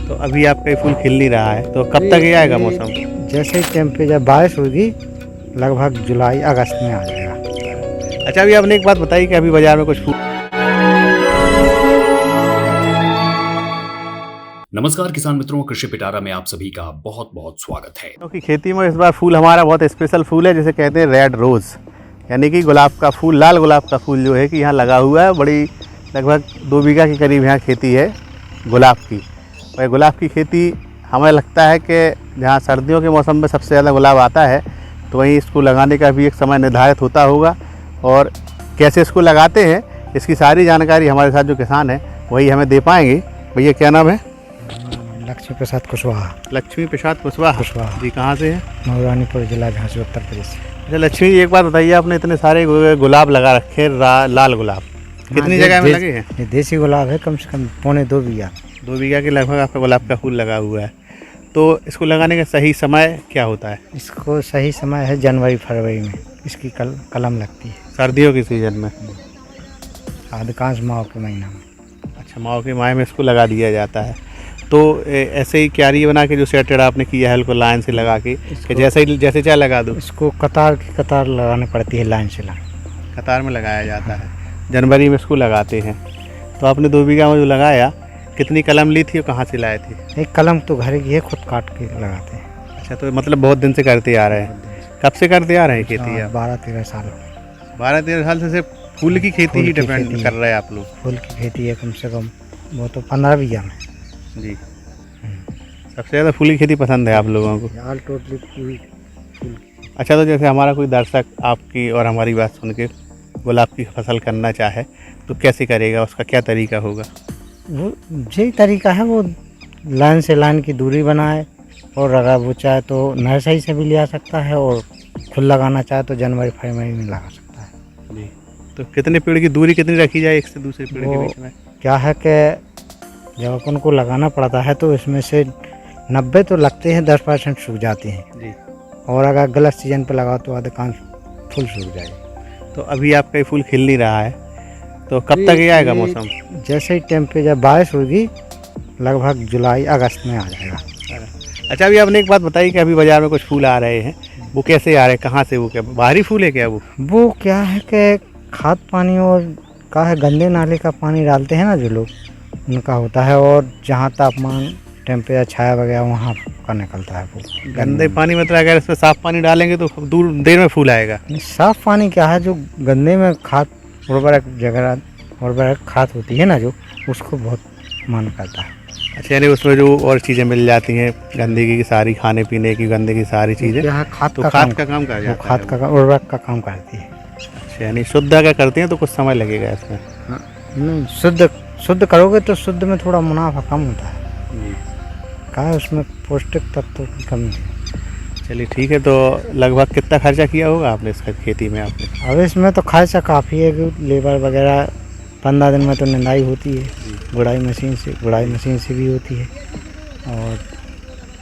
तो अभी आपका ये फूल खिल नहीं रहा है, तो कब तक ये आएगा मौसम? जैसे ही टेम्परेचर बारिश होगी लगभग जुलाई अगस्त में आ जाएगा। अच्छा, अभी आपने एक बात बताई कि अभी बाजार में कुछ फूल। नमस्कार किसान मित्रों, कृषि पिटारा में आप सभी का बहुत बहुत स्वागत है। क्योंकि खेती में इस बार फूल हमारा बहुत स्पेशल फूल है, जिसे कहते हैं रेड रोज़, यानी कि गुलाब का फूल, लाल गुलाब का फूल जो है कि यहाँ लगा हुआ है। बड़ी लगभग 2 बीघा के करीब यहाँ खेती है गुलाब की। और गुलाब की खेती हमें लगता है कि जहाँ सर्दियों के मौसम में सबसे ज़्यादा गुलाब आता है, तो वहीं इसको लगाने का भी एक समय निर्धारित होता होगा। और कैसे इसको लगाते हैं, इसकी सारी जानकारी हमारे साथ जो किसान हैं वही हमें दे पाएंगे। भैया क्या नाम है? लक्ष्मी प्रसाद कुशवाहा। लक्ष्मी प्रसाद कुशवाहा जी, कहाँ से हैं? मऊरानीपुर जिला झांसी उत्तर प्रदेश। अच्छा लक्ष्मी जी, एक बात बताइए, आपने इतने सारे गुलाब लगा रखे हैं, लाल गुलाब कितनी जगह में लगे हैं? ये देसी गुलाब है, कम से कम 2.25 बीघा। 2 बीघा के लगभग आपका गुलाब का फूल लगा हुआ है। तो इसको लगाने का सही समय क्या होता है? इसको सही समय है जनवरी फरवरी में इसकी कलम लगती है। सर्दियों के सीजन में? अधिकांश माह के महीना में। अच्छा, माह के माह में इसको लगा दिया जाता है। तो ऐसे ही क्यारी बना के जो सेटेड आपने किया है, उसको लाइन से लगा के कि जैसे चाहे लगा दो? इसको कतार की कतार लगानी पड़ती है, लाइन से लाइन कतार में लगाया जाता है। जनवरी में इसको लगाते हैं। तो आपने 2 बीघा में जो लगाया, कितनी कलम ली थी और कहाँ से लाए थे? एक कलम तो घर की है, खुद काट के लगाते हैं। अच्छा, तो मतलब बहुत दिन से करते आ रहे हैं। कब से करते आ रहे हैं खेती आप? 12-13 साल। 12-13 साल से सिर्फ फूल की खेती ही डिपेंड कर रहे हैं आप लोग? फूल की खेती है कम से कम, वो तो 15 बीघा में जी। सबसे ज़्यादा फूल की खेती पसंद है आप लोगों को? ऑल टोटली फूल। अच्छा, तो जैसे हमारा कोई दर्शक आपकी और हमारी बात सुन के गुलाब की फसल करना चाहे तो कैसे करेगा, उसका क्या तरीका होगा? वो यही तरीका है, वो लाइन से लाइन की दूरी बनाए, और अगर वो चाहे तो नर्सरी से भी ले आ सकता है, और खुद लगाना चाहे तो जनवरी फरवरी में लगा सकता है जी। तो कितने पेड़ की दूरी कितनी रखी जाए एक से दूसरे पेड़ के बीच में? क्या है कि जब अपन को लगाना पड़ता है तो इसमें से 90 तो लगते हैं, 10% सूख जाते हैं जी। और अगर गलत सीजन पर लगाओ तो अधिकांश फूल सूख जाएगा। तो अभी आपका ये फूल खिल नहीं रहा है, तो कब तक ये आएगा मौसम? जैसे ही टेम्परेचर बारिश होगी लगभग जुलाई अगस्त में आ जाएगा। अच्छा, अभी आपने एक बात बताई कि अभी बाजार में कुछ फूल आ रहे हैं, वो कैसे आ रहे हैं, कहाँ से? वो क्या बाहरी फूल है क्या? वो क्या है कि खाद पानी और का है, गंदे नाले का पानी डालते हैं ना जो लोग, उनका होता है। और जहाँ तापमान टेम्परेचर छाया वगैरह वहाँ का निकलता है फूल। गंदे पानी मतलब अगर इसमें साफ पानी डालेंगे तो दूर देर में फूल आएगा? साफ पानी क्या है, जो गंदे में खाद उर्वरक खाद होती है ना, जो उसको बहुत मन करता है। अच्छा, यानी उसमें जो और चीज़ें मिल जाती हैं, गंदगी की सारी, खाने पीने की गंदे की सारी चीज़ें, खाद तो का खाद का काम कर जाता है? खाद का उर्वरक का काम करती है। अच्छा, यानी शुद्ध अगर करते हैं तो कुछ समय लगेगा इसमें? नहीं, शुद्ध करोगे तो शुद्ध में थोड़ा मुनाफा कम होता है। कहा उसमें पौष्टिक तत्वों की कमी है। चलिए ठीक है। तो लगभग कितना खर्चा किया होगा आपने इस खेती में आपने? अब इसमें तो खर्चा काफ़ी है, कि लेबर वगैरह 15 दिन में तो निंदाई होती है, गुड़ाई मशीन से भी होती है, और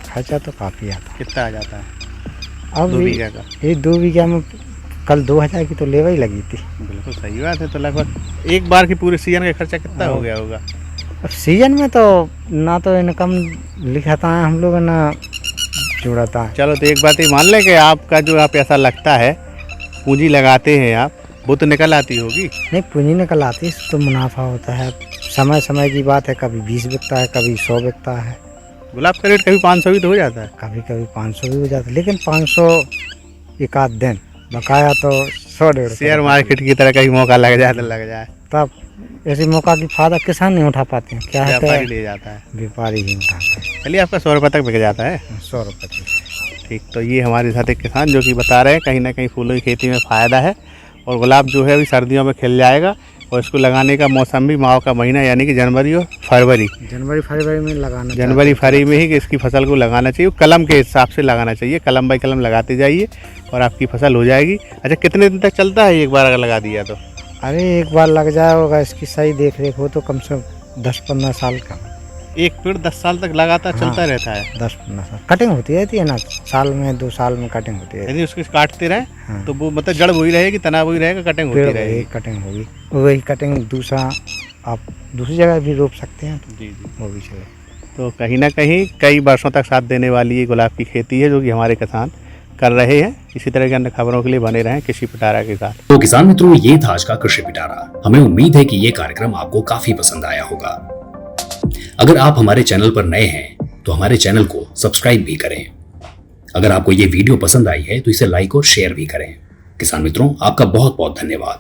खर्चा तो काफ़ी आता है। कितना आ जाता है अब 2 बीघा का? ये 2 बीघा में कल 2000 की तो लेबर ही लगी थी। बिल्कुल सही बात है। तो लगभग एक बार की पूरे सीजन का खर्चा कितना हो गया होगा? अब सीजन में तो ना तो इनकम लिखाता है हम लोग, ना जुड़ाता है। चलो, तो एक बात ही मान लें कि आपका जो आप ऐसा लगता है पूंजी लगाते हैं आप, वो तो निकल आती होगी? नहीं, पूंजी निकल आती है तो मुनाफा होता है। समय समय की बात है, कभी 20 बिकता है, कभी 100 बिकता है। गुलाब का रेट कभी 500 भी तो हो जाता है? कभी 500 भी हो जाता है, लेकिन 500 एक आध दिन बकाया तो 100-150। शेयर मार्केट की तरह कहीं मौका लग जाए तो लग जाए, तब ऐसे मौका की फायदा किसान नहीं उठा पाते हैं। क्या है, व्यापारी ले जाता है, व्यापारी ही उठाता है। चलिए, आपका 100 रुपये तक बिक जाता है? 100 रुपये। ठीक। तो ये हमारे साथ एक किसान जो कि बता रहे हैं कहीं ना कहीं फूलों की खेती में फ़ायदा है, और गुलाब जो है अभी सर्दियों में खिल जाएगा, और इसको लगाने का मौसम भी माह का महीना, यानी कि जनवरी और फरवरी में लगाना, जनवरी फरवरी में ही इसकी फसल को लगाना चाहिए। कलम के हिसाब से लगाना चाहिए, कलम बाई कलम लगाते जाइए और आपकी फसल हो जाएगी। अच्छा, कितने दिन तक चलता है एक बार अगर लगा दिया तो? अरे एक बार लग जाएगा, इसकी सही देख रेख हो तो कम से कम 10-15 साल का। एक पेड़ 10 साल तक लगातार चलता रहता है? 10-15 साल कटिंग होती रहती है ना, साल में 2 साल में कटिंग होती है। यदि उसको काटते रहे हाँ। तो वो मतलब जड़ वही रहेगी, तना वही रहेगा, कटिंग होती रहेगी? कटिंग होगी, वही कटिंग दूसरा आप दूसरी जगह भी रोप सकते हैं, जी जी, वो भी चले। तो कहीं ना कहीं कई वर्षों तक साथ देने वाली ये गुलाब की खेती है जो कि हमारे किसान कर रहे हैं। इसी तरह की अन्य खबरों के लिए बने रहें कृषि पिटारा के साथ। तो किसान मित्रों, ये था आज का कृषि पिटारा। हमें उम्मीद है कि ये कार्यक्रम आपको काफी पसंद आया होगा। अगर आप हमारे चैनल पर नए हैं तो हमारे चैनल को सब्सक्राइब भी करें। अगर आपको ये वीडियो पसंद आई है तो इसे लाइक और शेयर भी करें। किसान मित्रों, आपका बहुत बहुत धन्यवाद।